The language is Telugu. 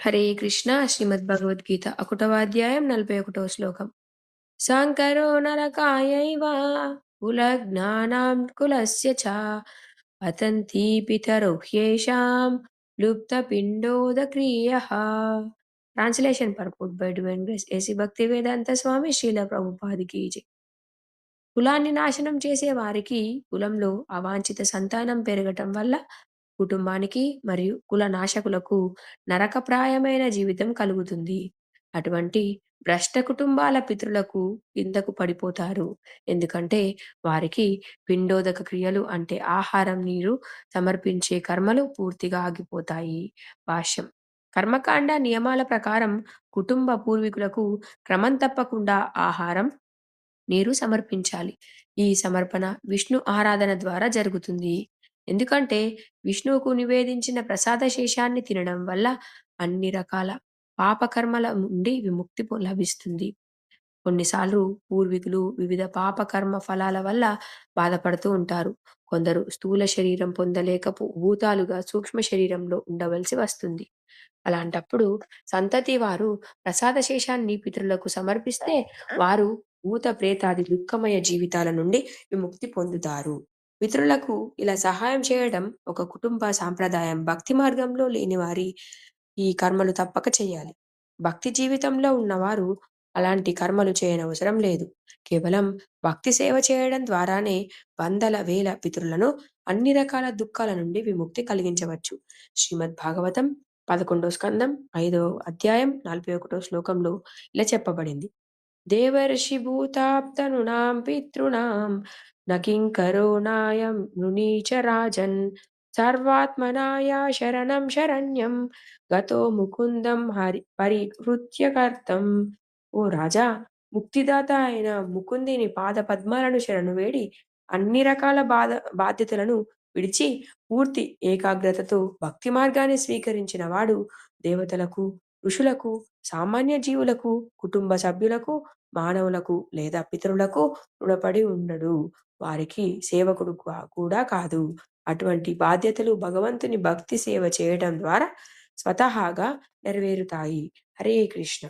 హరే కృష్ణ శ్రీమద్భగవద్గీత 1వ అధ్యాయం 41వ శ్లోకం. శంకరో నరకాయైవ కులజ్ఞానాం కులస్య చ పతంతి పితరౌ హ్యేషాం లుప్తపిండోదక్రియః. Translation purport by Divine Grace A.C. Bhaktivedanta Swami Srila Prabhupada ki jai. కులాన్ని నాశనం చేసే వారికి కులంలో అవాంఛిత సంతానం పెరగటం వల్ల కుటుంబానికి మరియు కుల నాశకులకు నరకప్రాయమైన జీవితం కలుగుతుంది. అటువంటి భ్రష్ట కుటుంబాల పితరులకు కిందకు పడిపోతారు. ఎందుకంటే వారికి పిండోదక క్రియలు అంటే ఆహారం, నీరు సమర్పించే కర్మలు పూర్తిగా ఆగిపోతాయి. భాష్యం. కర్మకాండ నియమాల ప్రకారం కుటుంబ పూర్వీకులకు క్రమం తప్పకుండా ఆహారం, నీరు సమర్పించాలి. ఈ సమర్పణ విష్ణు ఆరాధన ద్వారా జరుగుతుంది. ఎందుకంటే విష్ణువుకు నివేదించిన ప్రసాద శేషాన్ని తినడం వల్ల అన్ని రకాల పాపకర్మల నుండి విముక్తి లభిస్తుంది. కొన్నిసార్లు పూర్వీకులు వివిధ పాపకర్మ ఫలాల వల్ల బాధపడుతూ ఉంటారు. కొందరు స్థూల శరీరం పొందలేక భూతాలుగా సూక్ష్మ శరీరంలో ఉండవలసి వస్తుంది. అలాంటప్పుడు సంతతి వారు ప్రసాద శేషాన్ని పితరులకు సమర్పిస్తే వారు భూత ప్రేతాది దుఃఖమయ జీవితాల నుండి విముక్తి పొందుతారు. పితరులకు ఇలా సహాయం చేయడం ఒక కుటుంబ సాంప్రదాయం. భక్తి మార్గంలో లేని వారి ఈ కర్మలు తప్పక చేయాలి. భక్తి జీవితంలో ఉన్నవారు అలాంటి కర్మలు చేయనవసరం లేదు. కేవలం భక్తి సేవ చేయడం ద్వారానే వందల వేల పితరులను అన్ని రకాల దుఃఖాల నుండి విముక్తి కలిగించవచ్చు. శ్రీమద్ భాగవతం 11వ స్కందం 5వ అధ్యాయం 41వ శ్లోకంలో ఇలా చెప్పబడింది. దేవర్షి భూతాప్తనూనాం పితృణాం నకింకరో నాయం నృణీచ రాజన్ సర్వాత్మనాయ శరణం శరణ్యం గతో ముకుందం పరిహృత్య కర్తం. ఓ రాజా, ముక్తిదాత అయిన ముకుందిని పాద పద్మాలను శరణు వేడి అన్ని రకాల బాధ్యతలను విడిచి పూర్తి ఏకాగ్రతతో భక్తి మార్గాన్ని స్వీకరించిన వాడు దేవతలకు, ఋషులకు, సామాన్య జీవులకు, కుటుంబ సభ్యులకు, మానవులకు లేదా పితరులకు రుణపడి ఉండడు. వారికి సేవకుడు కూడా కాదు. అటువంటి బాధ్యతలు భగవంతుని భక్తి సేవ చేయడం ద్వారా స్వతహాగా నెరవేరుతాయి. హరే కృష్ణ.